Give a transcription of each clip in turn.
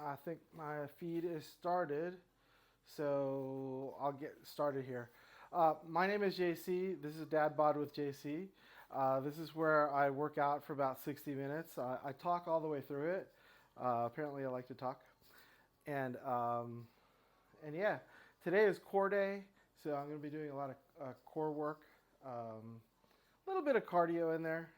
I think my feed is started, so I'll get started here. My name is JC. This is Dad with JC. This is where I work out for about 60 minutes. I talk all the way through it. Apparently, I like to talk. And yeah, today is core day, so I'm going to be doing a lot of core work. A little bit of cardio in there,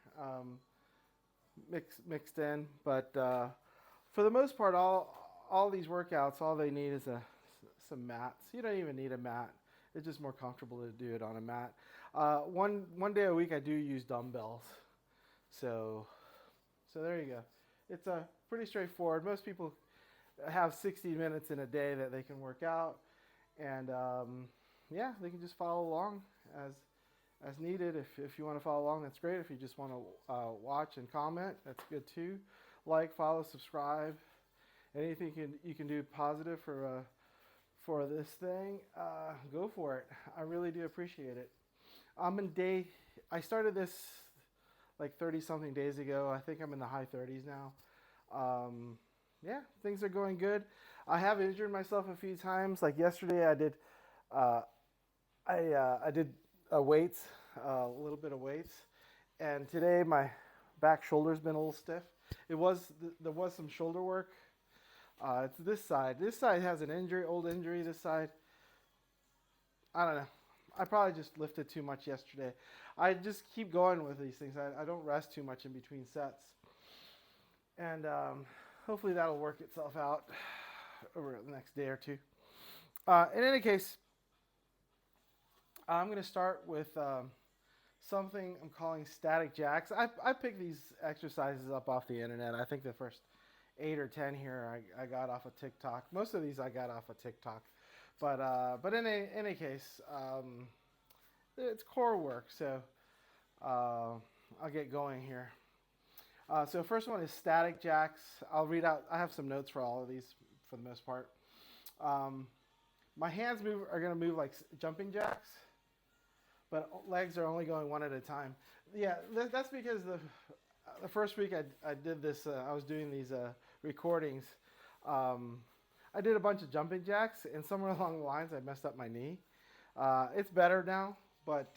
mixed in, but for the most part, all these workouts, all they need is some mats. You don't even need a mat. It's just more comfortable to do it on a mat. One day a week, I do use dumbbells. So there you go. It's pretty straightforward. Most people have 60 minutes in a day that they can work out, and yeah, they can just follow along as needed. If you want to follow along, that's great. If you just want to watch and comment, that's good too. Like, follow, subscribe. Anything you can do positive for this thing, go for it. I really do appreciate it. I started this like 30 something days ago. I think I'm in the high 30s now. Yeah, things are going good. I have injured myself a few times. Like yesterday, I did weights, a little bit of weights, and today my back shoulder's been a little stiff. There was some shoulder work. It's this side. This side has an injury, old injury. This side, I don't know. I probably just lifted too much yesterday. I just keep going with these things. I don't rest too much in between sets. And hopefully that'll work itself out over the next day or two. In any case, I'm going to start with something I'm calling static jacks. I picked these exercises up off the internet. I think the first 8 or 10 here I got off of TikTok. Most of these I got off of TikTok. But in any case, it's core work, so I'll get going here. So first one is static jacks. I'll read out. I have some notes for all of these for the most part. My hands are going to move like jumping jacks, but legs are only going one at a time. Yeah, that's because the first week I did this, I was doing these recordings. I did a bunch of jumping jacks, and somewhere along the lines I messed up my knee. It's better now, but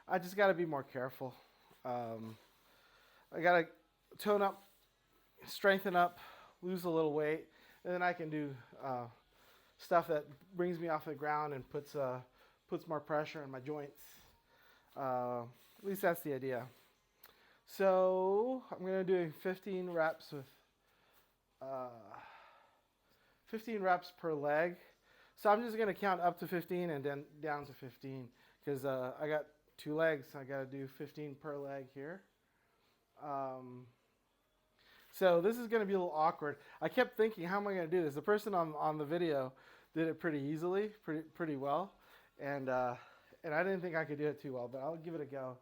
I just got to be more careful. I got to tone up, strengthen up, lose a little weight, and then I can do stuff that brings me off the ground and puts more pressure on my joints. At least that's the idea. So I'm going to do 15 reps with 15 reps per leg. So I'm just going to count up to 15 and then down to 15 because I got 2 legs. I got to do 15 per leg here. So this is going to be a little awkward. I kept thinking, how am I going to do this? The person on the video did it pretty easily, pretty well, and I didn't think I could do it too well, but I'll give it a go.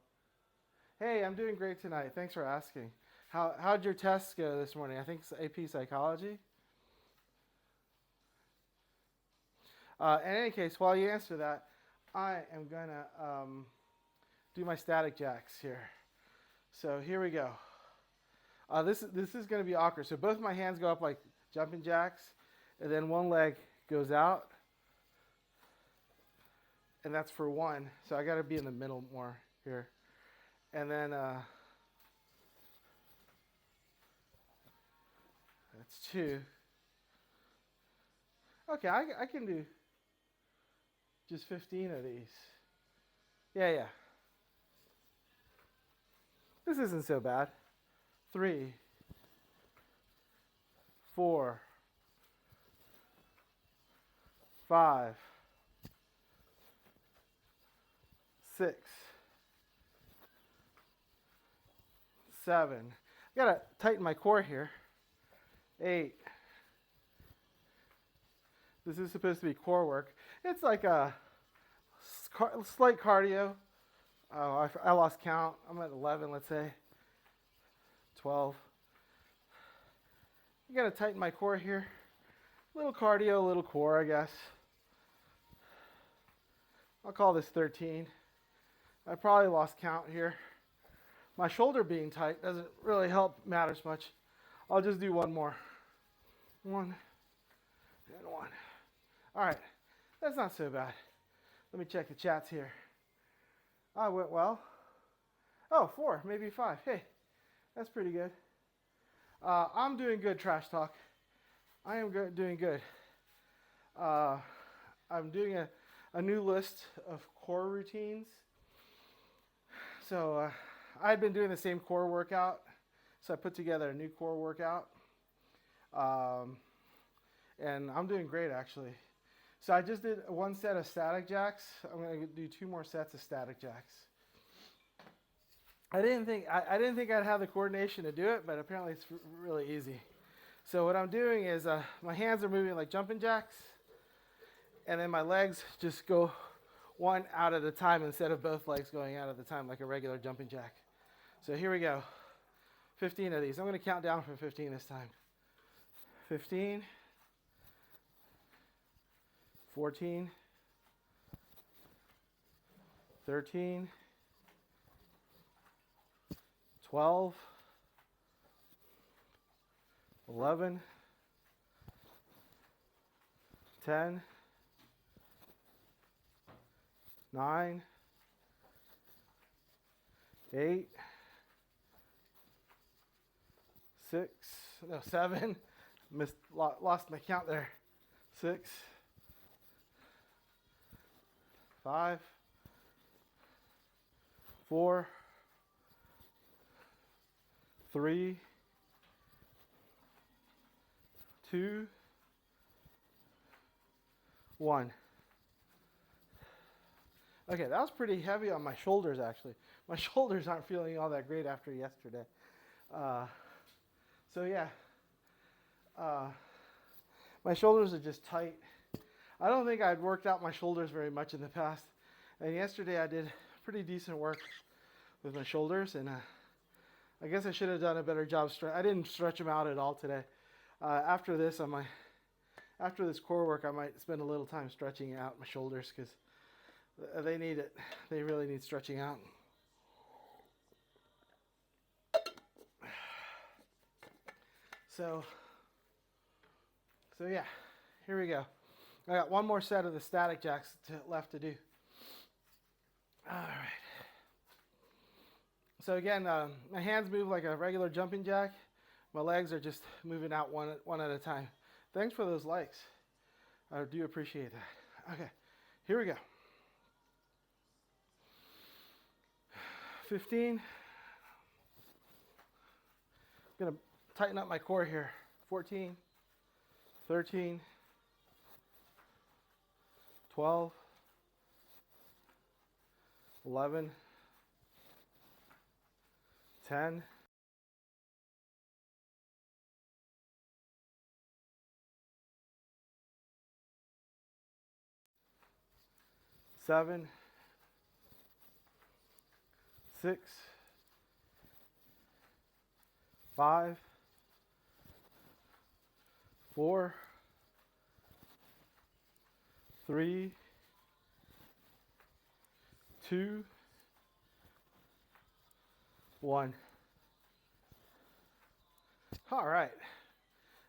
Hey, I'm doing great tonight. Thanks for asking. How'd your tests go this morning? I think it's AP Psychology. In any case, while you answer that, I am going to do my static jacks here. So here we go. This is going to be awkward. So both my hands go up like jumping jacks, and then one leg goes out, and that's for 1. So I got to be in the middle more here. And then that's 2. Okay, I can do just 15 of these. Yeah. This isn't so bad. 3, 4, 5, 6, 7. I gotta tighten my core here. 8. This is supposed to be core work. It's like a slight cardio. Oh, I lost count. I'm at 11, let's say. 12. You gotta tighten my core here. Little cardio, little core, I guess. I'll call this 13. I probably lost count here. My shoulder being tight doesn't really help matters much. I'll just do one more. 1, and 1. All right, that's not so bad. Let me check the chats here. I went well. Oh, 4, maybe 5. Hey, that's pretty good. I'm doing good, Trash Talk. I am doing good. I'm doing a new list of core routines. So I'd been doing the same core workout, so I put together a new core workout. And I'm doing great, actually. So I just did 1 set of static jacks. I'm going to do 2 more sets of static jacks. I didn't think I'd have the coordination to do it, but apparently it's really easy. So what I'm doing is my hands are moving like jumping jacks, and then my legs just go one out at a time instead of both legs going out at a time like a regular jumping jack. So here we go. 15 of these. I'm going to count down from 15 this time. 15, 14, 13, 12, 11, 10, 9, 8, 6, no, 7, lost my count there. 6, 5, 4, 3, 2, 1. Okay, that was pretty heavy on my shoulders, actually. My shoulders aren't feeling all that great after yesterday. So yeah, my shoulders are just tight. I don't think I'd worked out my shoulders very much in the past. And yesterday I did pretty decent work with my shoulders, and I guess I should have done a better job. I didn't stretch them out at all today. After this core work, I might spend a little time stretching out my shoulders because they need it. They really need stretching out. So yeah, here we go. I got 1 more set of the static jacks left to do. All right. So again, my hands move like a regular jumping jack. My legs are just moving out one at a time. Thanks for those likes. I do appreciate that. Okay, here we go. 15. I'm going to tighten up my core here. 14, 13, 12, 11, 10, 7, 6, 5, 4, 3, 2, 1. All right.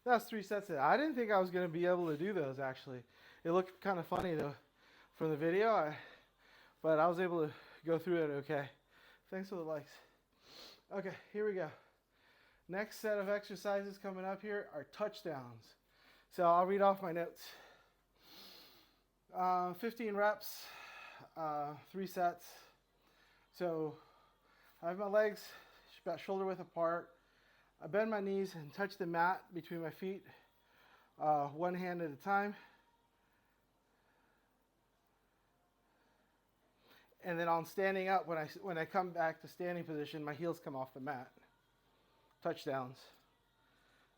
That's 3 sets of that. I didn't think I was going to be able to do those, actually. It looked kind of funny though from the video, but I was able to go through it okay. Thanks for the likes. Okay, here we go. Next set of exercises coming up here are touchdowns. So I'll read off my notes. 15 reps, 3 sets. So I have my legs about shoulder width apart. I bend my knees and touch the mat between my feet, 1 hand at a time. And then on standing up, when I come back to standing position, my heels come off the mat. Touchdowns.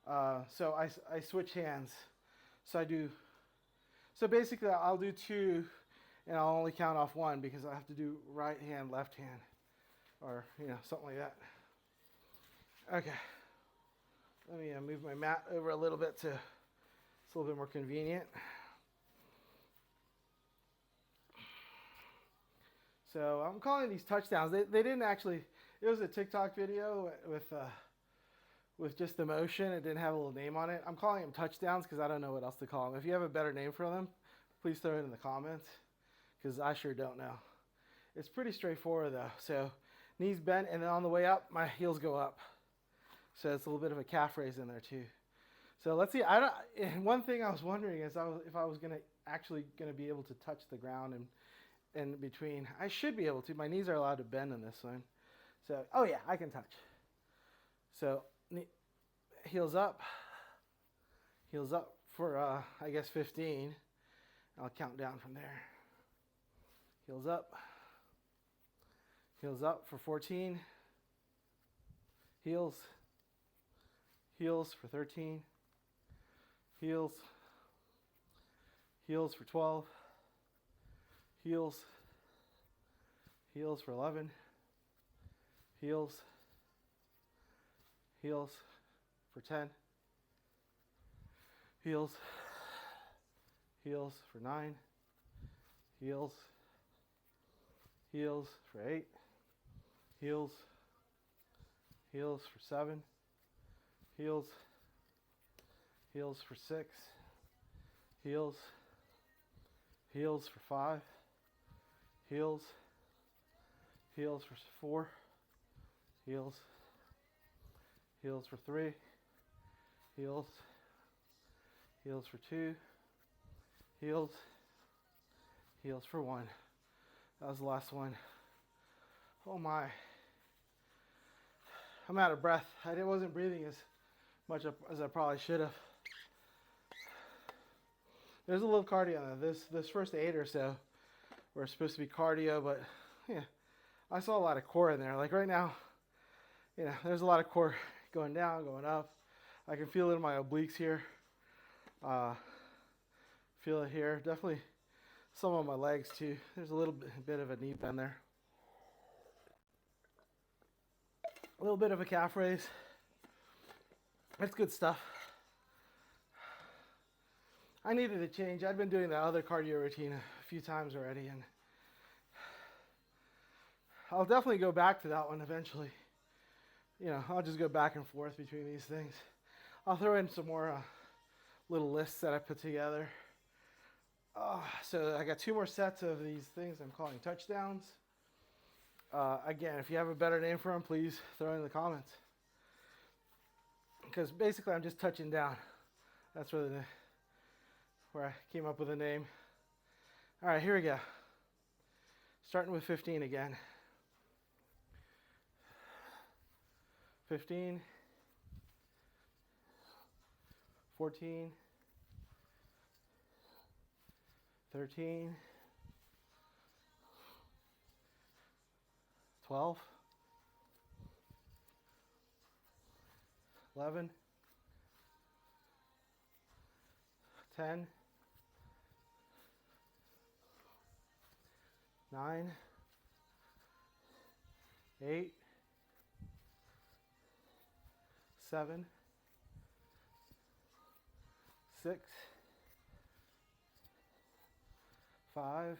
So I switch hands. So basically I'll do 2 and I'll only count off 1 because I have to do right hand, left hand, or something like that. Okay. Let me move my mat over a little bit so it's a little bit more convenient. So I'm calling these touchdowns. They didn't actually, it was a TikTok video with with just the motion. It didn't have a little name on it. I'm calling them touchdowns because I don't know what else to call them. If you have a better name for them, please throw it in the comments because I sure don't know. It's pretty straightforward though. So knees bent, and then on the way up, my heels go up. So it's a little bit of a calf raise in there too. So let's see. One thing I was wondering is if I was actually gonna be able to touch the ground and in between. I should be able to. My knees are allowed to bend in this one. So, oh yeah, I can touch. So, heels up for, I guess 15. I'll count down from there. Heels up for 14. Heels for 13. Heels for 12. Heels for 11. Heels for 10. Heels for 9. Heels for 8. Heels for 7. Heels for 6. Heels for 5. Heels for 4. Heels for 3. Heels for 2. Heels for 1. That was the last one. Oh my. I'm out of breath. I wasn't breathing as much as I probably should have. There's a little cardio on this first 8 or so were supposed to be cardio, but yeah, I saw a lot of core in there. Like right now, there's a lot of core going down, going up. I can feel it in my obliques here. Feel it here. Definitely some on my legs too. There's a little bit of a knee bend there. A little bit of a calf raise. That's good stuff. I needed a change. I'd been doing that other cardio routine a few times already, and I'll definitely go back to that one eventually. I'll just go back and forth between these things. I'll throw in some more little lists that I put together. So I got 2 more sets of these things I'm calling touchdowns. Again, if you have a better name for them, please throw it in the comments. Because basically I'm just touching down. That's where I came up with a name. All right, here we go. Starting with 15 again. 15, 14, 13, 12, 11, 10, 9, 8, 7, 6, 5,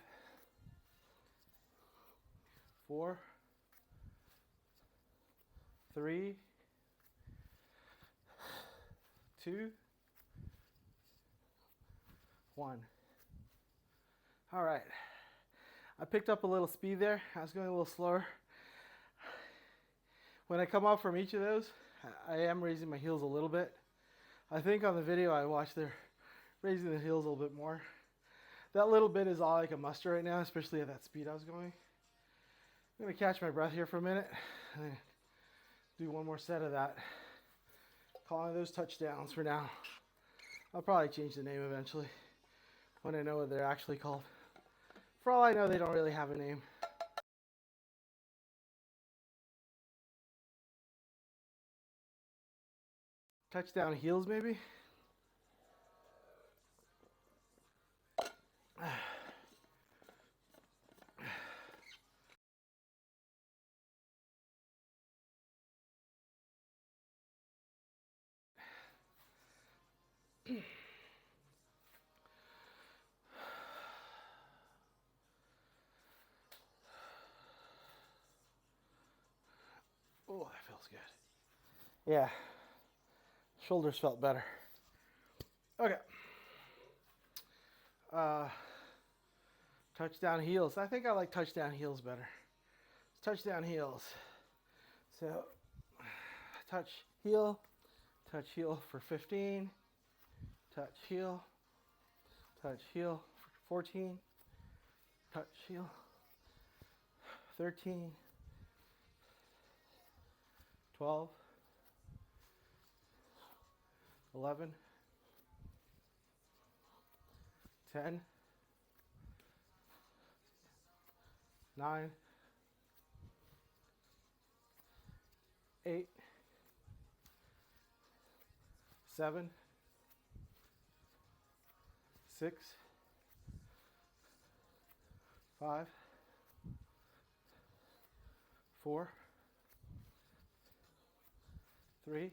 4, 3, 2, 1. All right. I picked up a little speed there. I was going a little slower. When I come up from each of those, I am raising my heels a little bit. I think on the video I watched, they're raising the heels a little bit more. That little bit is all I can muster right now, especially at that speed I was going. I'm going to catch my breath here for a minute and do one more set of that. Calling those touchdowns for now. I'll probably change the name eventually when I know what they're actually called. For all I know, they don't really have a name. Touchdown heels, maybe? Oh, that feels good. Yeah. Shoulders felt better. Okay. Touchdown heels. I think I like touchdown heels better. Touchdown heels. So touch heel for 15, touch heel for 14, touch heel, 13, 12, 11, 10, 9, 8, 7, 6, 5, 4, 3,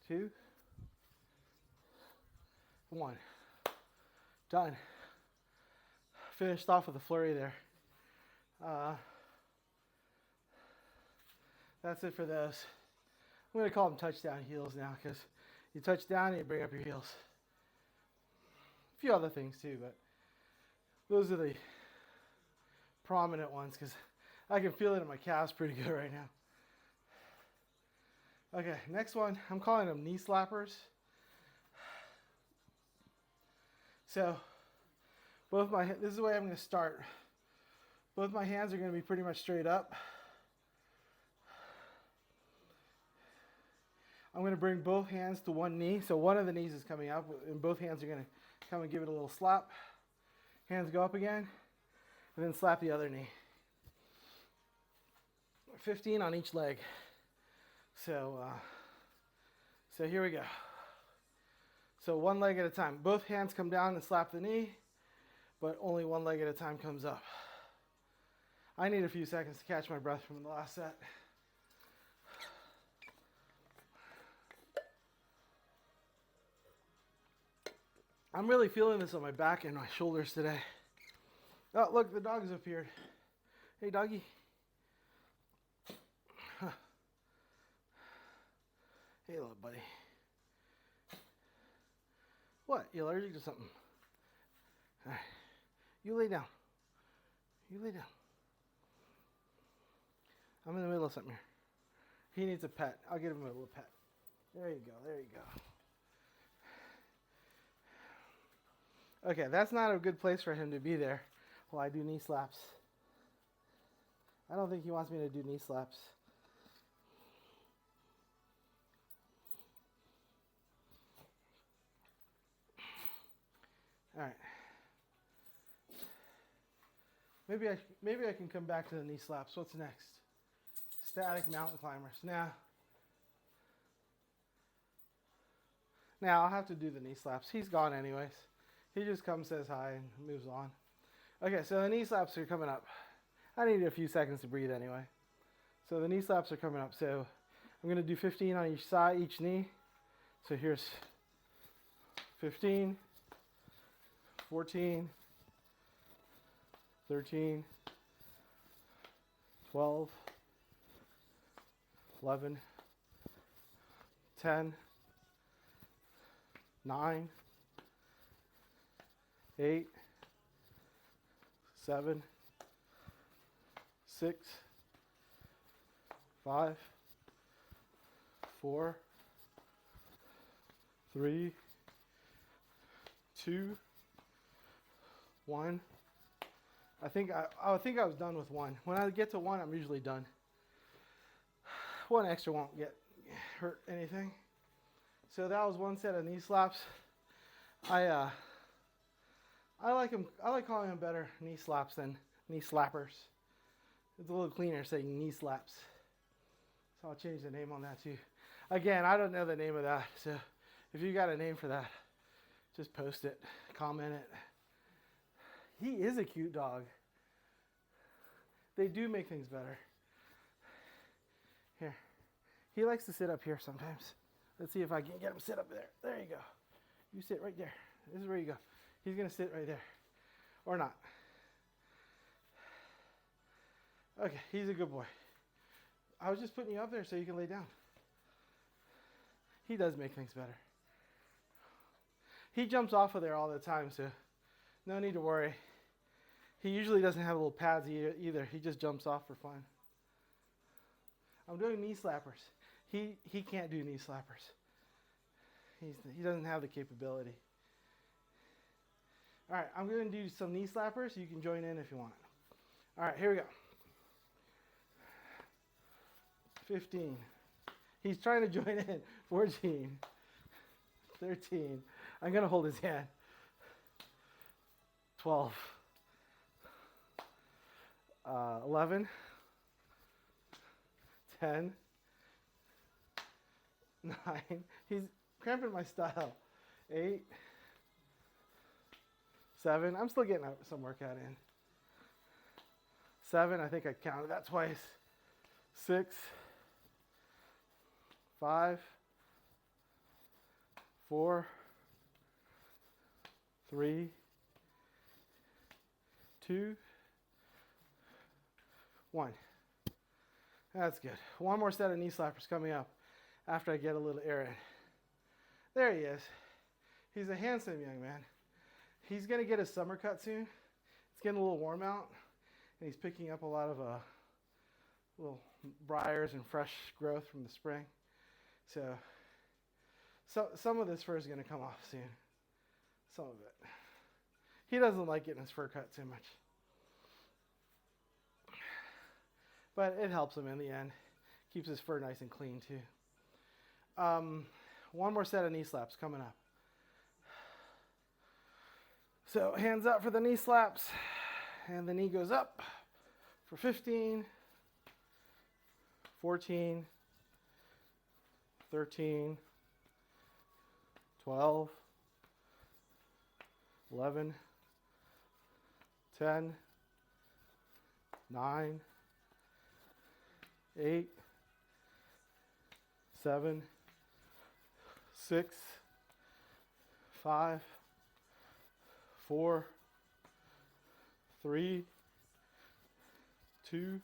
2, 1. Done. Finished off with a flurry there. That's it for those. I'm going to call them touchdown heels now because you touch down and you bring up your heels. A few other things too, but those are the prominent ones because I can feel it in my calves pretty good right now. Okay, next one, I'm calling them knee slappers. So this is the way I'm going to start. Both my hands are going to be pretty much straight up. I'm going to bring both hands to one knee. So one of the knees is coming up and both hands are going to come and give it a little slap. Hands go up again and then slap the other knee. 15 on each leg. So here we go. So one leg at a time. Both hands come down and slap the knee, but only one leg at a time comes up. I need a few seconds to catch my breath from the last set. I'm really feeling this on my back and my shoulders today. Oh, look, the dog has appeared. Hey, doggy. Huh. Hey, little buddy. What? You allergic to something? All right. You lay down. You lay down. I'm in the middle of something here. He needs a pet. I'll get him a little pet. There you go. There you go. Okay, that's not a good place for him to be there while I do knee slaps. I don't think he wants me to do knee slaps. All right. Maybe I can come back to the knee slaps. What's next? Static mountain climbers. Now I'll have to do the knee slaps. He's gone anyways. He just comes, says hi, and moves on. Okay, so the knee slaps are coming up. I need a few seconds to breathe anyway. So the knee slaps are coming up. So I'm going to do 15 on each side, each knee. So here's 15, 14, 13, 12, 11, 10, 9, 8, 7, 6, 5, 4, 3, 2, 1. I think I was done with one. When I get to one, I'm usually done. One extra won't hurt anything. So that was one set of knee slaps. I like them. I like calling them better knee slaps than knee slappers. It's a little cleaner saying knee slaps. So I'll change the name on that too. Again, I don't know the name of that. So if you got a name for that, just post it, comment it. He is a cute dog. They do make things better. Here. He likes to sit up here sometimes. Let's see if I can get him to sit up there. There you go. You sit right there. This is where you go. He's going to sit right there. Or not. Okay, he's a good boy. I was just putting you up there so you can lay down. he does make things better. He jumps off of there all the time, so no need to worry. He usually doesn't have little pads either. He just jumps off for fun. I'm doing knee slappers. He can't do knee slappers. He doesn't have the capability. All right, I'm going to do some knee slappers. You can join in if you want. All right, here we go. 15. He's trying to join in. 14. 13. I'm going to hold his hand. 12. 11. 10. 9. He's cramping my style. 8. 7. I'm still getting some workout in. 7. I think I counted that twice. 6. 5. 4. 3. 2. 1. That's good. One more set of knee slappers coming up after I get a little air in. There he is. He's a handsome young man. He's going to get his summer cut soon. It's getting a little warm out, and he's picking up a lot of little briars and fresh growth from the spring. So some of this fur is going to come off soon. Some of it. He doesn't like getting his fur cut too much. But it helps him in the end. Keeps his fur nice and clean too. One more set of knee slaps coming up. So hands up for the knee slaps. And the knee goes up for 15, 14, 13, 12, 11, 10, 9, 8, 7, 6, 5, 4, 3, 2,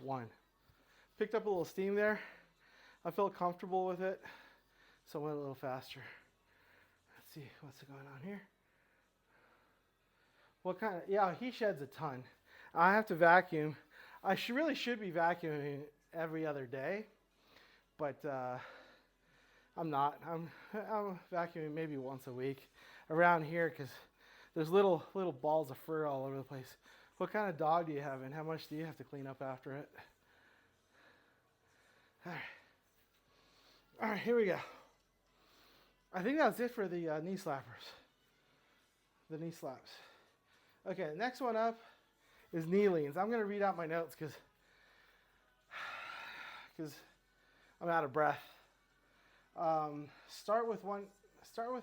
1. Picked up a little steam there. I felt comfortable with it, so I went a little faster. Let's see what's going on here. What kind of, yeah, he sheds a ton. I have to vacuum. I really should be vacuuming every other day, but I'm not. I'm vacuuming maybe once a week around here because there's little balls of fur all over the place. What kind of dog do you have, and how much do you have to clean up after it? All right, here we go. I think that's it for the knee slappers. The knee slaps. Okay, next one up is knee leans. I'm going to read out my notes because I'm out of breath. Start with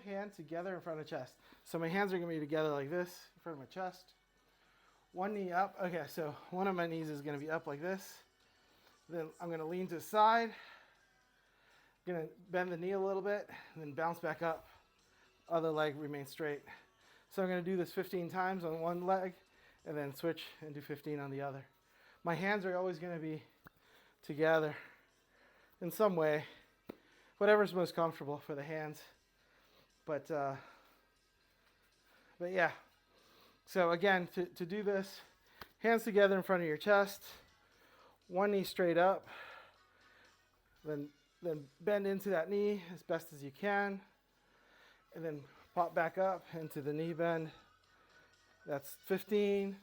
hands together in front of chest. So my hands are going to be together like this in front of my chest. One knee up. Okay, so one of my knees is going to be up like this. Then I'm going to lean to the side. I'm going to bend the knee a little bit and then bounce back up. Other leg remains straight. So I'm going to do this 15 times on one leg and then switch and do 15 on the other. My hands are always going to be together in some way. Whatever's most comfortable for the hands. But yeah. So again, to do this, hands together in front of your chest, one knee straight up, then bend into that knee as best as you can, and then pop back up into the knee bend. That's 15,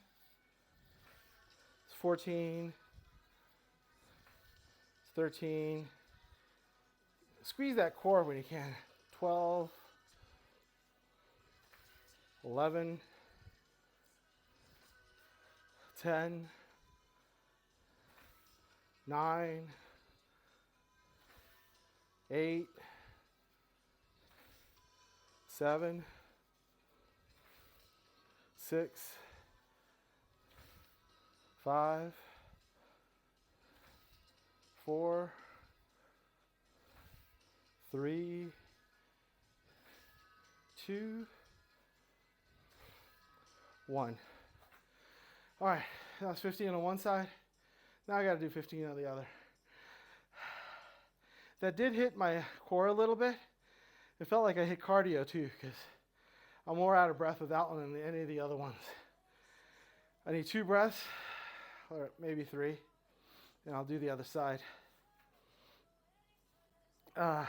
14, 13. Squeeze that core when you can. 12, 11, 10, 9, 8, 7, 6, 5, 4, 3, 2, 1. All right, that was 15 on one side. Now I got to do 15 on the other. that did hit my core a little bit. It felt like I hit cardio too, because I'm more out of breath with that one than any of the other ones. I need 2 breaths, or maybe 3, and I'll do the other side. I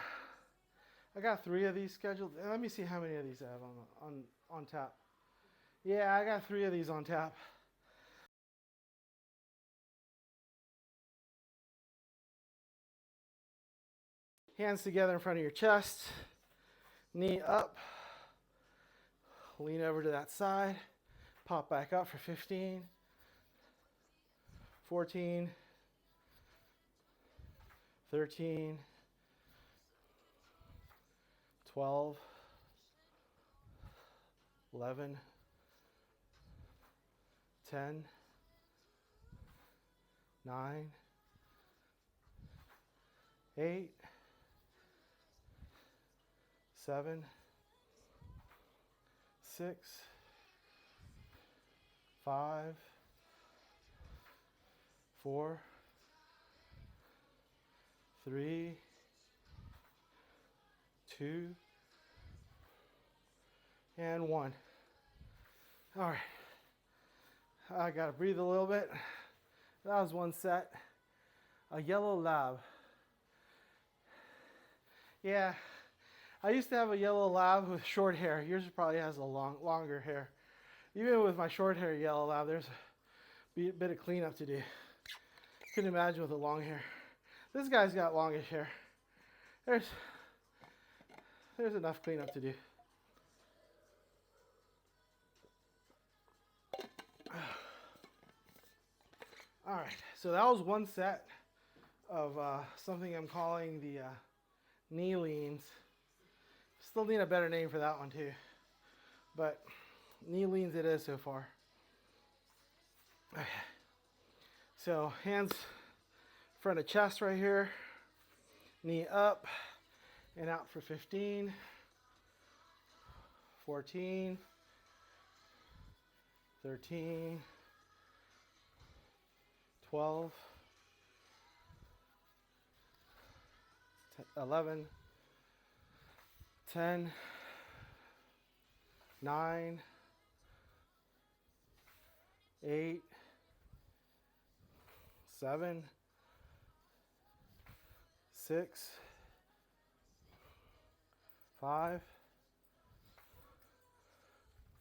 got 3 of these scheduled. Let me see how many of these I have on tap. Yeah, I got 3 of these on tap. Hands together in front of your chest, knee up, lean over to that side, pop back up for 15, 14, 13, 12, 11, 10, 9, 8, 7, 6, 5, 4, 3, 2, and 1. All right. I got to breathe a little bit. That was 1 set. A yellow lab. Yeah, I used to have a yellow lab with short hair. Yours probably has a longer hair. Even with my short hair yellow lab, there's a bit of cleanup to do. Couldn't imagine with the long hair. This guy's got longish hair. There's enough cleanup to do. All right, so that was 1 set of something I'm calling the knee leans. Still need a better name for that one too, but knee leans it is so far. Okay. So hands in front of chest right here, knee up and out for 15, 14, 13, 12, 11, 10, 9, 8, 7, 6, 5,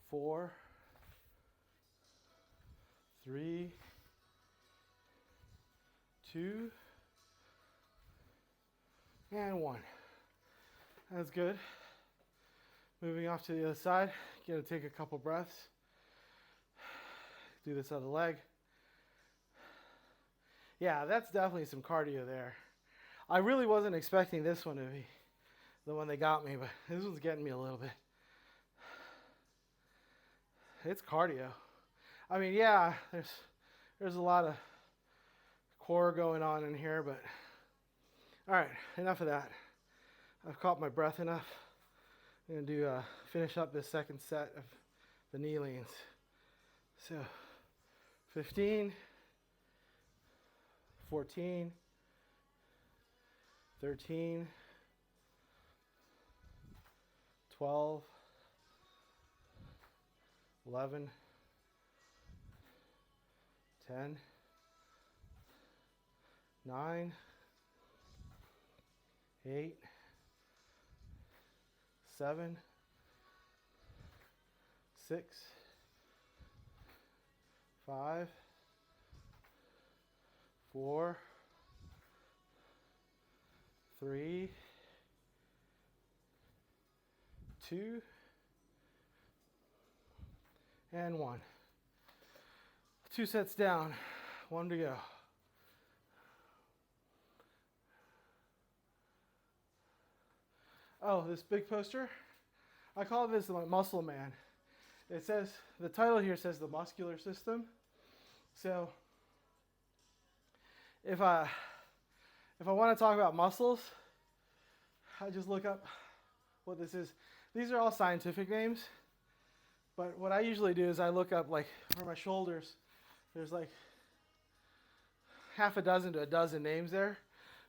4, 3, 2, and 1. That's good. Moving off to the other side. Gonna take a couple breaths. Do this other leg. Yeah, that's definitely some cardio there. I really wasn't expecting this one to be the one that got me, but this one's getting me a little bit. It's cardio. I mean, yeah, there's a lot of core going on in here, but all right, enough of that. I've caught my breath enough. I'm gonna do finish up this second set of the knee leans. So 15, 14, 13, 12, 11, 10, 9, 8, 7, 6, 5, 4, 3, 2, and 1. 2 sets down, 1 to go. Oh, this big poster? I call this the Muscle Man. It says, the title here says the muscular system. So if I want to talk about muscles, I just look up what this is. These are all scientific names, but what I usually do is I look up, like, for my shoulders, there's like half a dozen to a dozen names there.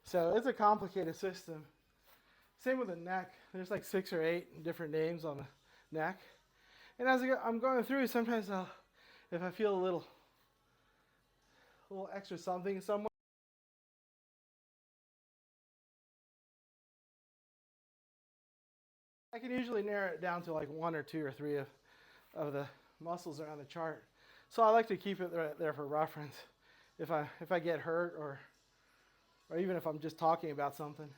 So it's a complicated system. Same with the neck. There's like 6 or 8 different names on the neck. And as I'm going through, sometimes if I feel a little extra something somewhere, I can usually narrow it down to like 1 or 2 or 3 of the muscles around the chart. So I like to keep it right there for reference if I get hurt or even if I'm just talking about something.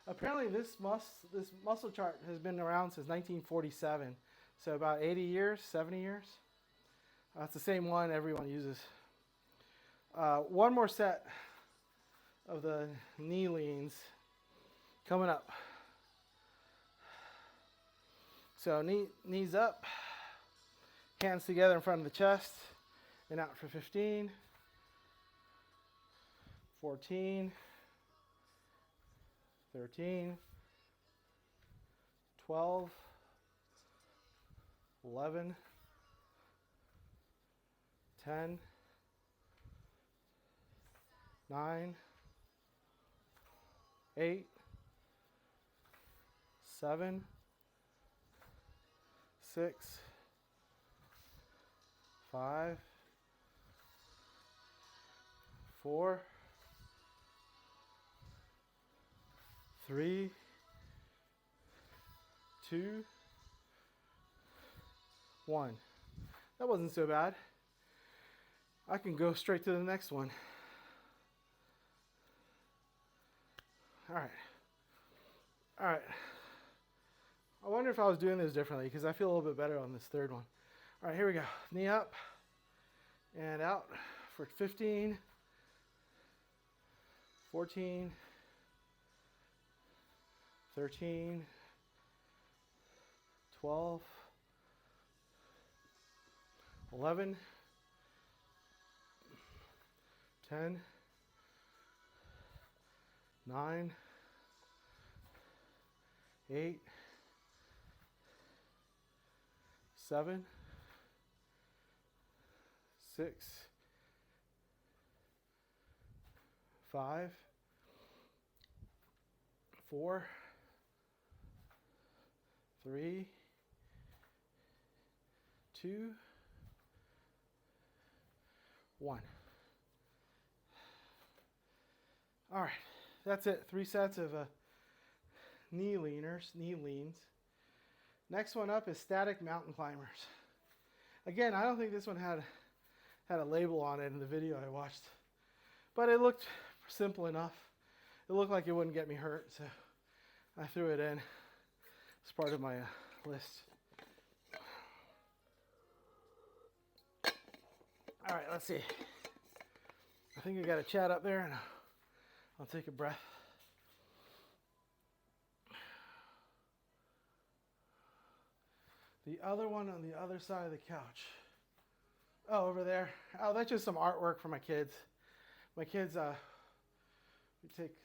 Apparently this muscle chart has been around since 1947, so about 80 years, 70 years. It's the same one everyone uses. One more set of the knee leans coming up. So knees up, hands together in front of the chest, and out for 15, 14, 13, 12, 11, 10, 9, 8, 7, 6, 5, 4, 3, 2, 1. That wasn't so bad. I can go straight to the next one. All right. I wonder if I was doing this differently because I feel a little bit better on this third one. All right, here we go. Knee up and out for 15, 14, 13, 12, 11, 10, 9, 8, 7, 6, 5, 4, 3, 2, 1. All right, that's it. 3 sets of knee leans. Next one up is static mountain climbers. Again, I don't think this one had a label on it in the video I watched, but it looked simple enough. It looked like it wouldn't get me hurt, so I threw it in as part of my list. All right, let's see. I think I got a chat up there, and I'll take a breath. The other one on the other side of the couch. Oh, over there. Oh, that's just some artwork for my kids. My kids,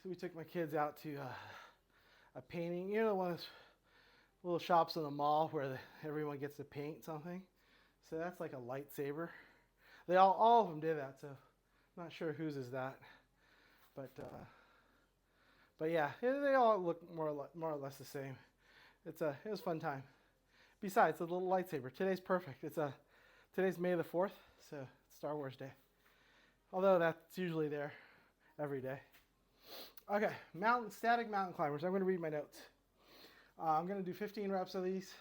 we took my kids out to a painting. You know, one of those little shops in the mall where everyone gets to paint something. So that's like a lightsaber. They all of them did that. So I'm not sure whose is that, but yeah, they all look more or less the same. It was a fun time. Besides, the little lightsaber. Today's perfect. Today's May the 4th, so it's Star Wars Day. Although that's usually there every day. Okay, static mountain climbers. I'm going to read my notes. I'm going to do 15 reps of these,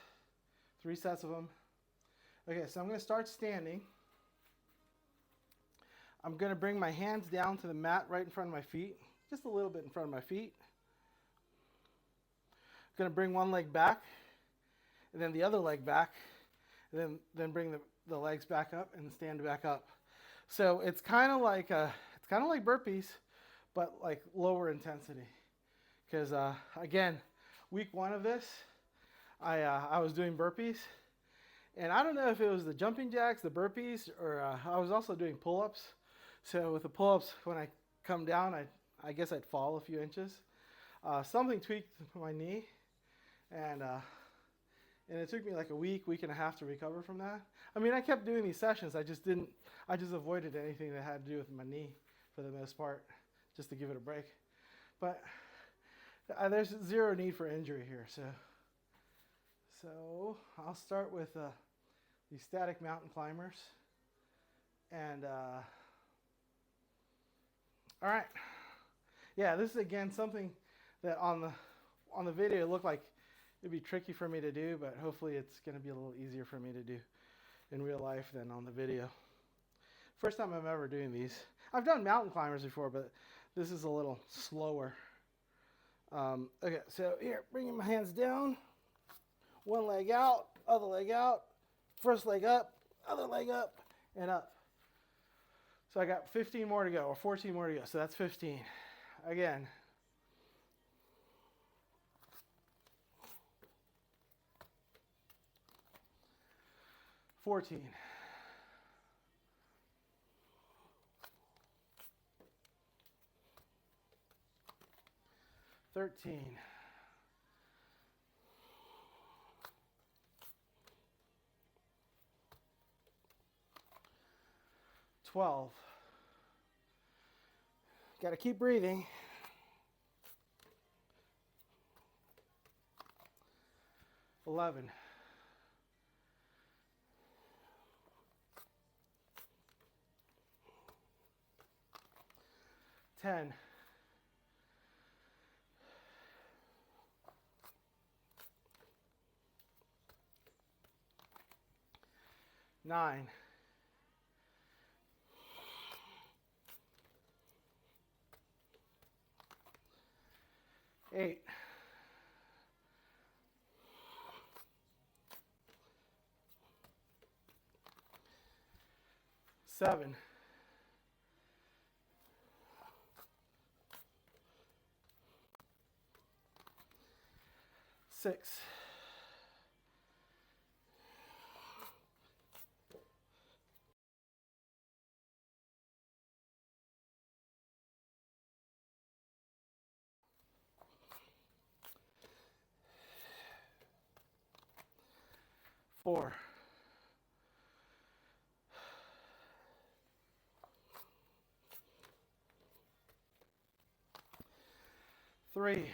3 sets of them. Okay, so I'm going to start standing. I'm going to bring my hands down to the mat right in front of my feet, just a little bit in front of my feet. I'm going to bring one leg back, and then the other leg back, and then bring the legs back up and stand back up. So it's kind of like burpees, but like lower intensity. Because again, week 1 of this, I was doing burpees, and I don't know if it was the jumping jacks, the burpees, or I was also doing pull-ups. So with the pull-ups, when I come down, I guess I'd fall a few inches. Something tweaked my knee, and it took me like a week and a half to recover from that. I mean, I kept doing these sessions. I just avoided anything that had to do with my knee for the most part, just to give it a break. But there's zero need for injury here. So I'll start with these static mountain climbers. And all right. Yeah, this is again something that on the video it looked like it'd be tricky for me to do, but hopefully it's going to be a little easier for me to do in real life than on the video. First time I'm ever doing these. I've done mountain climbers before, but this is a little slower. Okay, so here, bringing my hands down. One leg out, other leg out. First leg up, other leg up, and up. So I got 15 more to go, or 14 more to go. So that's 15. Again. $14. 13. 12. Got to keep breathing. 11. 10. 9. 8. 7. 6. 4. 3.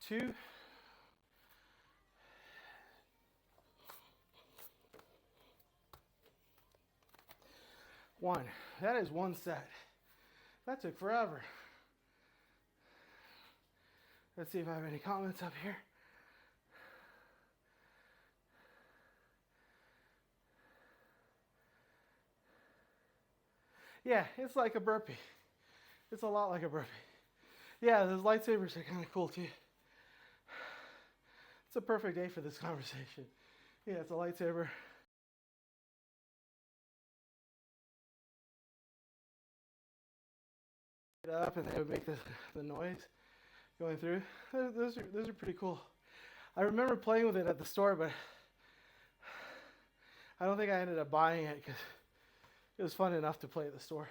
2. 1. That is one set. That took forever. Let's see if I have any comments up here. Yeah, it's like a burpee. It's a lot like a burpee. Yeah, those lightsabers are kind of cool too. It's a perfect day for this conversation. Yeah, it's a lightsaber. It up and they would make the noise going through. Those are pretty cool. I remember playing with it at the store, but I don't think I ended up buying it because it was fun enough to play at the store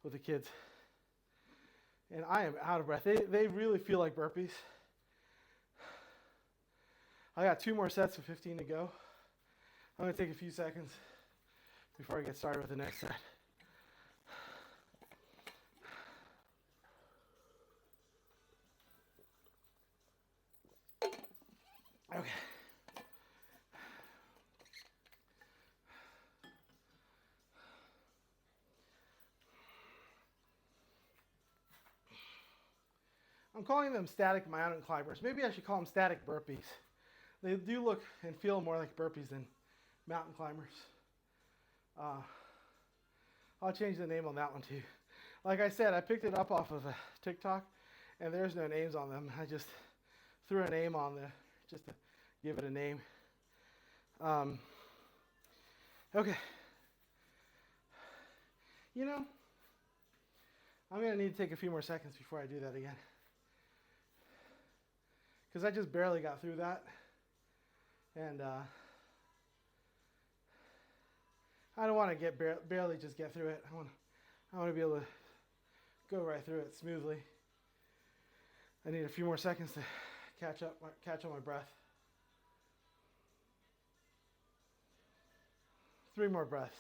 with the kids. And I am out of breath. They really feel like burpees. I got 2 more sets of 15 to go. I'm going to take a few seconds before I get started with the next set. Okay. I'm calling them static mountain climbers. Maybe I should call them static burpees. They do look and feel more like burpees than mountain climbers. I'll change the name on that one too. Like I said, I picked it up off of a TikTok, and there's no names on them. I just threw a name on there just to give it a name. Okay. You know, I'm going to need to take a few more seconds before I do that again. Because I just barely got through that. And I don't want to barely just get through it. I want to be able to go right through it smoothly. I need a few more seconds to catch on my breath. 3 more breaths.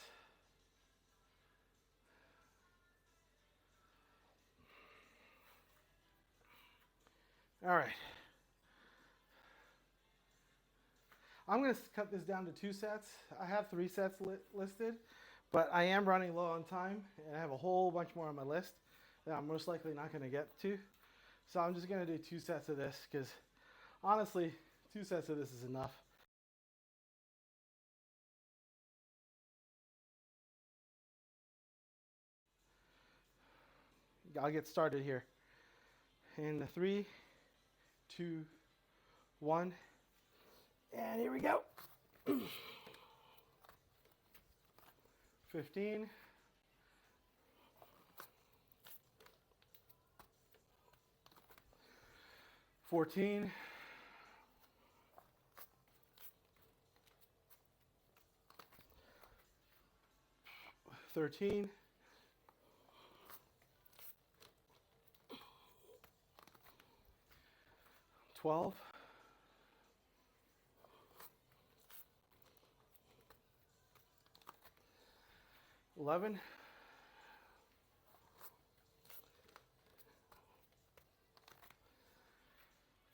All right. I'm going to cut this down to 2 sets. I have 3 sets listed, but I am running low on time, and I have a whole bunch more on my list that I'm most likely not going to get to. So I'm just going to do 2 sets of this because honestly, 2 sets of this is enough. I'll get started here. In 3, 2, 1, and here we go. 15. 14. 13. 12. 11.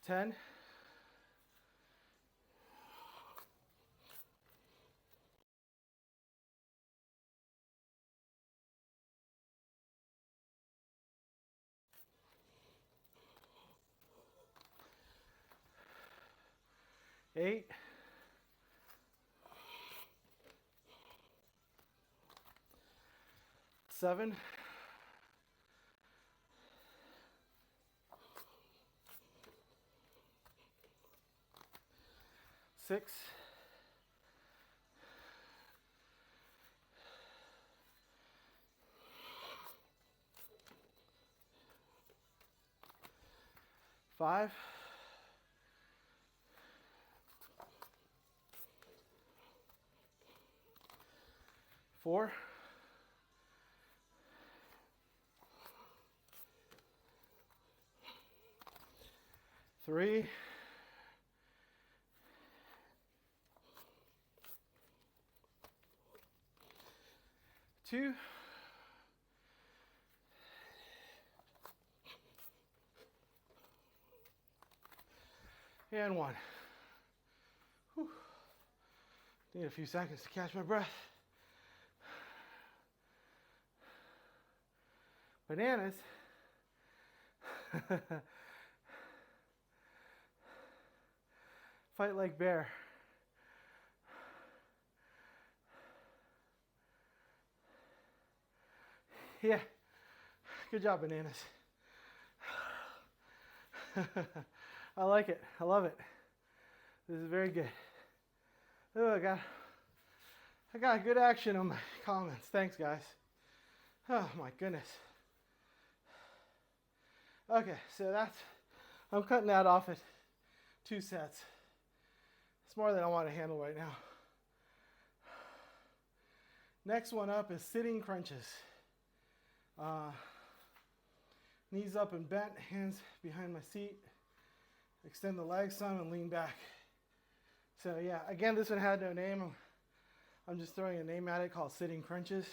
10. 8. 7. 6. 5. 4. 3. 2. And 1. Whew. Need a few seconds to catch my breath. Bananas. Fight like bear. Yeah, good job, bananas. I like it. I love it. This is very good. Oh, I got good action on my comments. Thanks, guys. Oh my goodness. Okay, so I'm cutting that off at 2 sets. It's more than I want to handle right now. Next one up is sitting crunches. Knees up and bent, hands behind my seat. Extend the legs some and lean back. So yeah, again, this one had no name. I'm just throwing a name at it called sitting crunches.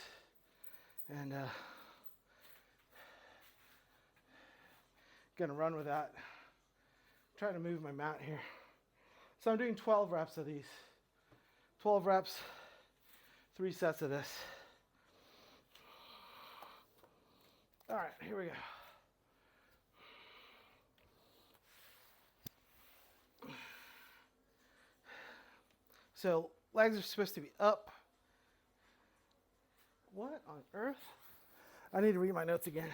And gonna run with that. Trying to move my mat here. So I'm doing 12 reps of these. 12 reps, 3 sets of this. All right, here we go. So legs are supposed to be up. What on earth? I need to read my notes again.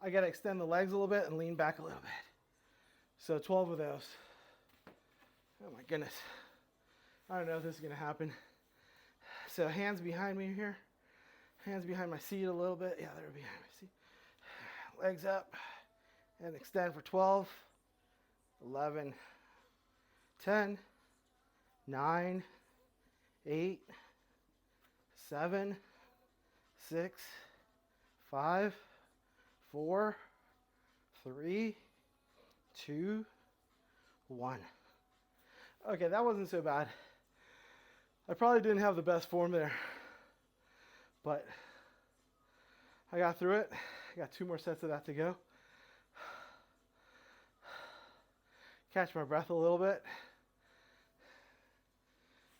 I gotta extend the legs a little bit and lean back a little bit. So 12 of those. Oh my goodness. I don't know if this is gonna happen. So hands behind me here. Hands behind my seat a little bit. Yeah, they're behind my seat. Legs up and extend for 12, 11, 10, 9, 8, 7, 6, 5, 4, 3, 2, 1. Okay, that wasn't so bad. I probably didn't have the best form there, but I got through it. I got 2 more sets of that to go. Catch my breath a little bit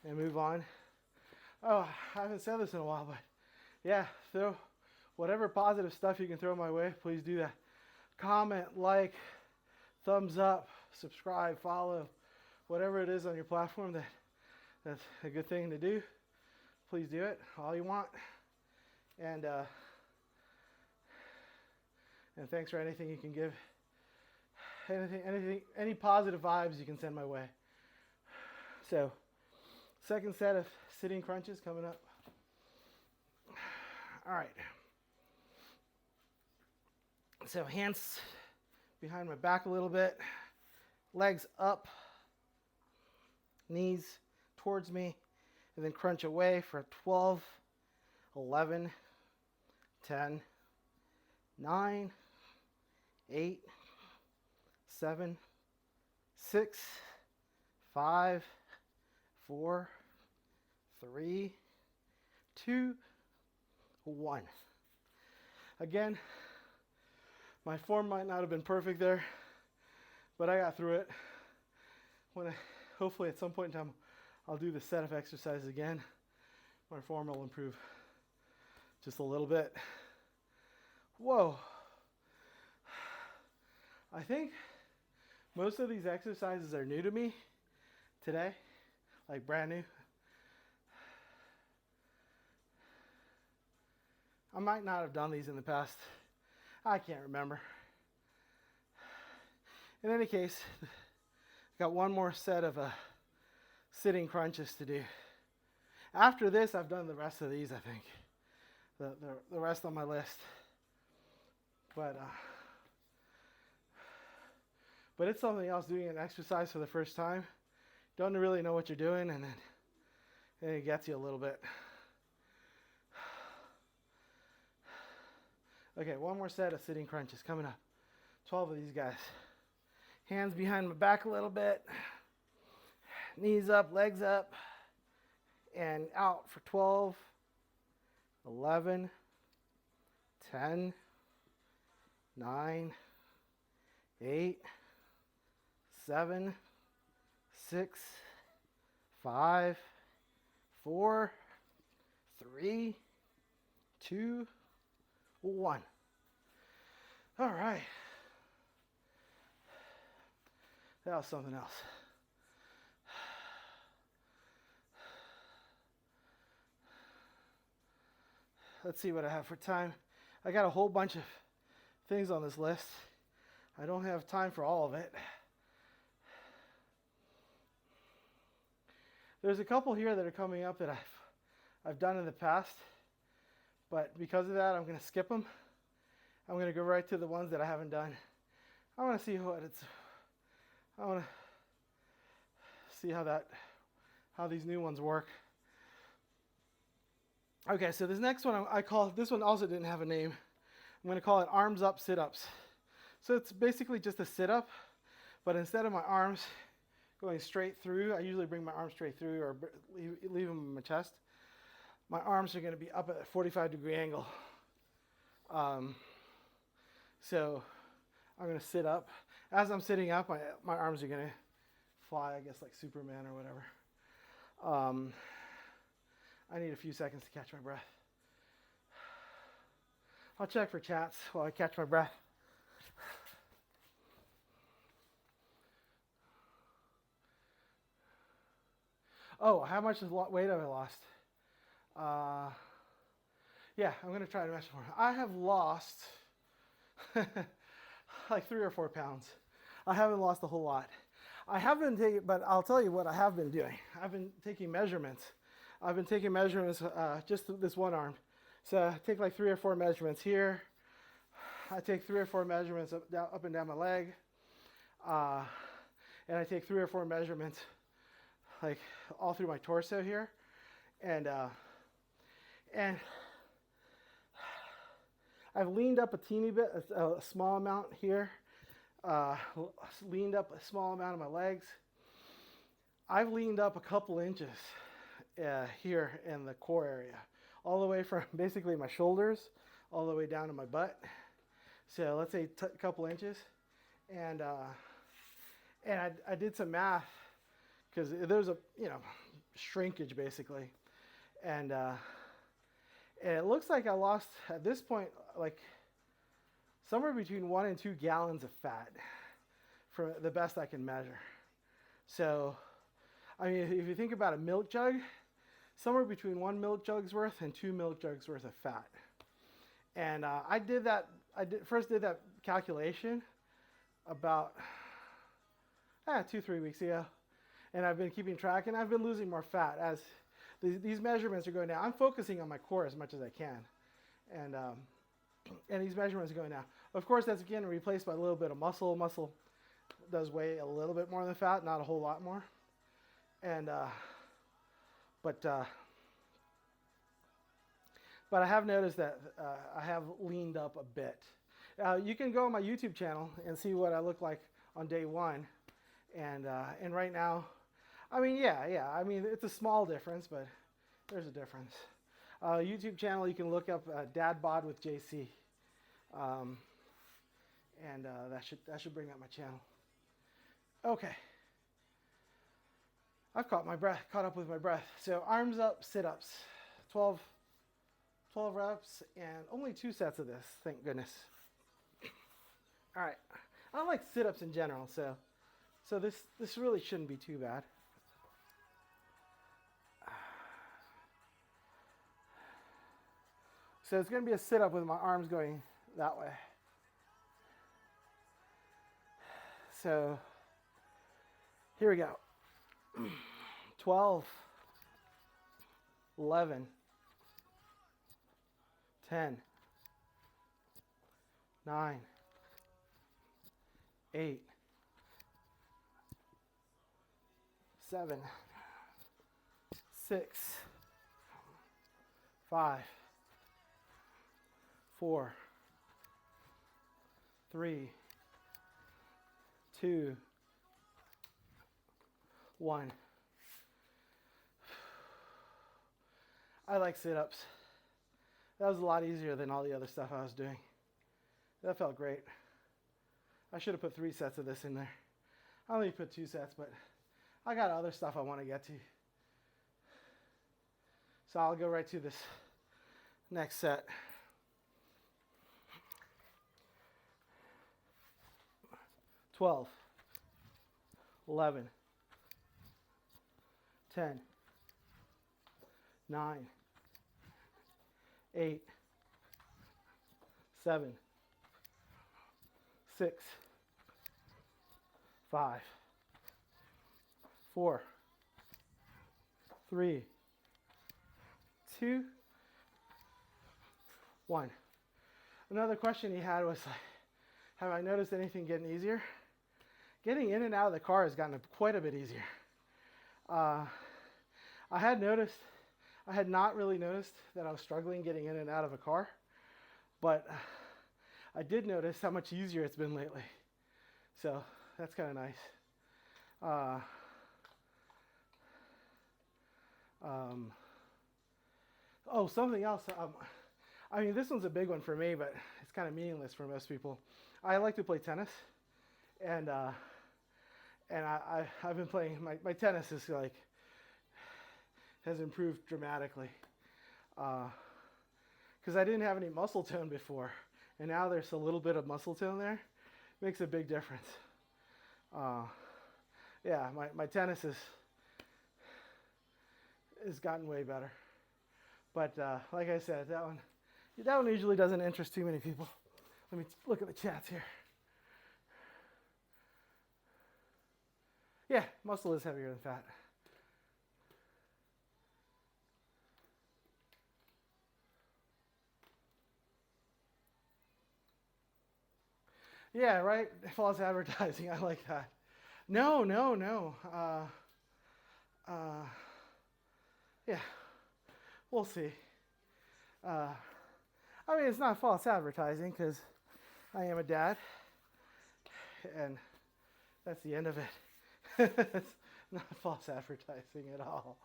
and move on. Oh, I haven't said this in a while, but yeah, throw whatever positive stuff you can throw my way, please do that. Comment, like, thumbs up, subscribe, follow, whatever it is on your platform that's a good thing to do. Please do it, all you want. And thanks for anything you can give. Any positive vibes you can send my way. So, second set of sitting crunches coming up. All right. So hands behind my back a little bit, legs up, knees towards me, and then crunch away for 12, 11, 10, 9, 8, 7, 6, 5, 4, 3, 2, 1. Again, my form might not have been perfect there, but I got through it. Hopefully at some point in time, I'll do the set of exercises again. My form will improve just a little bit. Whoa. I think most of these exercises are new to me today, like brand new. I might not have done these in the past. I can't remember. In any case, got one more set of sitting crunches to do. After this, I've done the rest of these, I think. The rest on my list. But it's something else doing an exercise for the first time. Don't really know what you're doing, and then it gets you a little bit. Okay, one more set of sitting crunches coming up. 12 of these guys. Hands behind my back a little bit. Knees up, legs up. And out for 12, 11, 10, 9, 8, 7, 6, 5, 4, 3, 2, 1. All right. That was something else. Let's see what I have for time. I got a whole bunch of things on this list. I don't have time for all of it. There's a couple here that are coming up that I've done in the past. But because of that, I'm going to skip them. I'm going to go right to the ones that I haven't done. I want to see I want to see how these new ones work. Okay, so this next one this one also didn't have a name. I'm going to call it arms up sit-ups. So it's basically just a sit-up, but instead of my arms going straight through, I usually bring my arms straight through or leave them in my chest. My arms are going to be up at a 45-degree angle. So I'm going to sit up. As I'm sitting up, my arms are going to fly, I guess, like Superman or whatever. I need a few seconds to catch my breath. I'll check for chats while I catch my breath. Oh, how much weight have I lost? Yeah, I'm going to try to measure more. I have lost like 3 or 4 pounds. I haven't lost a whole lot. I have been taking, but I'll tell you what I have been doing. I've been taking measurements. I've been taking measurements just this one arm. So I take like 3 or 4 measurements here. I take 3 or 4 measurements up and down my leg. And I take 3 or 4 measurements like all through my torso here. And I've leaned up a teeny bit, a small amount here, leaned up a small amount of my legs. I've leaned up a couple inches here in the core area, all the way from basically my shoulders all the way down to my butt. So let's say a couple inches. And I did some math because there's a shrinkage basically, and it looks like I lost at this point like somewhere between 1 and 2 gallons of fat, for the best I can measure. So, I mean, if you think about a milk jug, somewhere between 1 milk jug's worth and 2 milk jugs worth of fat. And I first did that calculation about 2-3 weeks ago, and I've been keeping track, and I've been losing more fat as these measurements are going down. I'm focusing on my core as much as I can, and these measurements are going down. Of course, that's again replaced by a little bit of muscle. Muscle does weigh a little bit more than fat, not a whole lot more, and but I have noticed that I have leaned up a bit. You can go on my YouTube channel and see what I look like on day 1, and right now, I mean, yeah. I mean, it's a small difference, but there's a difference. YouTube channel, you can look up dadbodwithjc, and that should bring up my channel. Okay, I've caught up with my breath. So arms up, sit-ups, 12 reps, and only 2 sets of this, thank goodness. All right, I like sit-ups in general, so this really shouldn't be too bad. So it's going to be a sit-up with my arms going that way. So here we go. 12, 11, 10, 9, 8, 7, 6, 5, 4, 3, 2, 1. I like sit-ups. That was a lot easier than all the other stuff I was doing. That felt great. I should have put 3 sets of this in there. I only put 2 sets, but I got other stuff I want to get to. So I'll go right to this next set. Twelve, 11, 10, 9, 8, 7, 6, 5, 4, 3, 2, 1. Another question he had was like, have I noticed anything getting easier? Getting in and out of the car has gotten quite a bit easier. I had not really noticed that I was struggling getting in and out of a car, but I did notice how much easier it's been lately. So that's kind of nice. Something else. I mean, this one's a big one for me, but it's kind of meaningless for most people. I like to play tennis, and I've been playing, my tennis is like, has improved dramatically. Because I didn't have any muscle tone before, and now there's a little bit of muscle tone there. Makes a big difference. Yeah, my tennis has gotten way better. But like I said, that one usually doesn't interest too many people. Let me look at the chats here. Yeah, muscle is heavier than fat. Yeah, right? False advertising. I like that. No. Yeah, we'll see. I mean, it's not false advertising because I am a dad. And that's the end of it. It's not false advertising at all.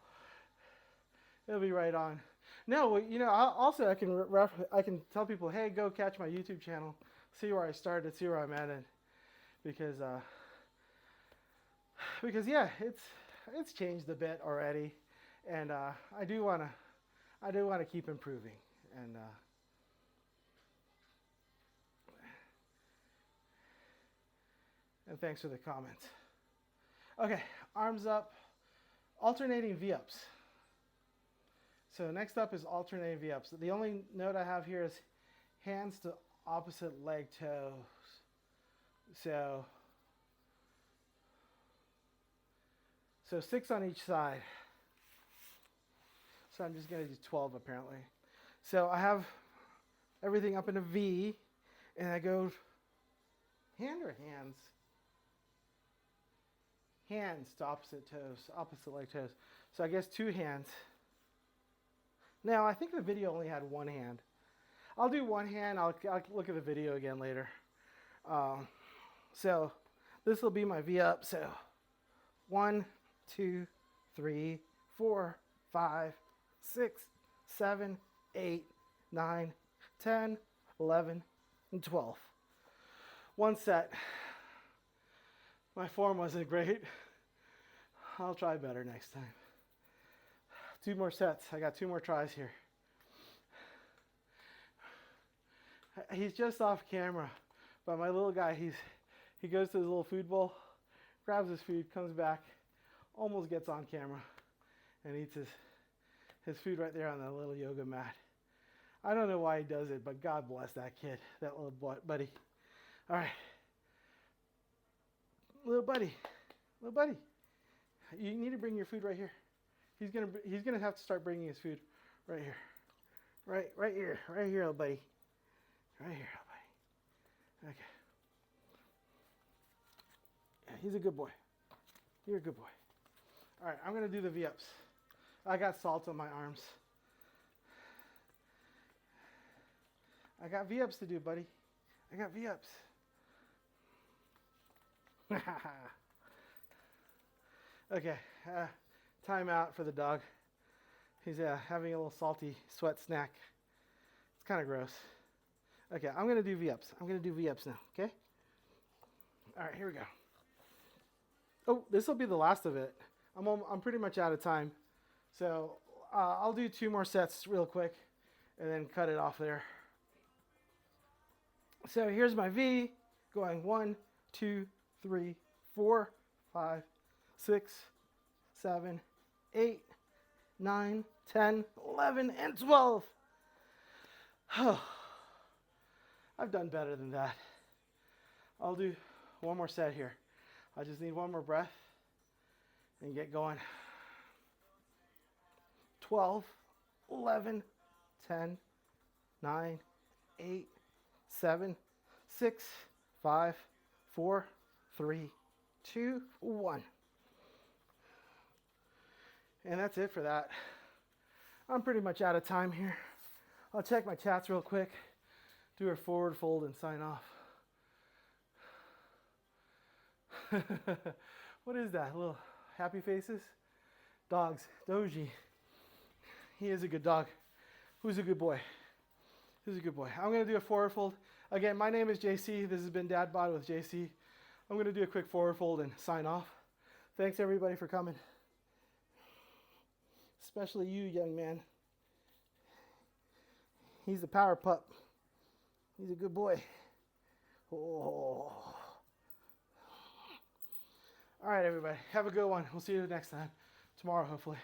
It'll be right on. No, you know, also I can tell people, hey, go catch my YouTube channel, see where I started, see where I'm at, and because yeah, it's changed a bit already, and I do want to keep improving, and thanks for the comments. Okay, arms up, alternating V-ups. So next up is alternating V-ups. The only note I have here is hands to opposite leg toes. So 6 on each side. So I'm just going to do 12 apparently. So I have everything up in a V, and I go hand or hands? Hands to opposite toes, opposite leg toes. So I guess 2 hands. Now, I think the video only had 1 hand. I'll do 1 hand. I'll look at the video again later. So this will be my V-up. So 1, 2, 3, 4, 5, 6, 7, 8, 9, 10, 11, and 12. 1 set. My form wasn't great. I'll try better next time. 2 more sets. I got 2 more tries here. He's just off camera, but my little guy, he goes to his little food bowl, grabs his food, comes back, almost gets on camera, and eats his food right there on the little yoga mat. I don't know why he does it, but God bless that kid, that little buddy. All right. Little buddy, you need to bring your food right here. He's gonna have to start bringing his food right here, right here, little buddy, right here, little buddy. Okay. Yeah, he's a good boy. You're a good boy. All right, I'm gonna do the V-ups. I got salt on my arms. I got V-ups to do, buddy. I got V-ups. Okay, time out for the dog. He's having a little salty sweat snack. It's kind of gross. Okay, I'm going to do V-ups. I'm going to do V-ups now, okay? All right, here we go. Oh, this will be the last of it. I'm pretty much out of time. So I'll do 2 more sets real quick and then cut it off there. So here's my V going 1, 2, 3, 4, 5, 6, 7, 8, 9, 10, 11, and 12. I've done better than that. I'll do 1 more set here. I just need 1 more breath and get going. 12, 11, 10, 9, 8, 7, 6, 5, 4, 3, 2, 1. And that's it for that. I'm pretty much out of time here. I'll check my chats real quick, do a forward fold, and sign off. What is that? Little happy faces? Dogs. Doji. He is a good dog. Who's a good boy? Who's a good boy? I'm going to do a forward fold. Again, my name is JC. This has been Dad Bod with JC. I'm going to do a quick forward fold and sign off. Thanks, everybody, for coming. Especially you, young man. He's a power pup. He's a good boy. Oh. All right, everybody. Have a good one. We'll see you next time. Tomorrow, hopefully.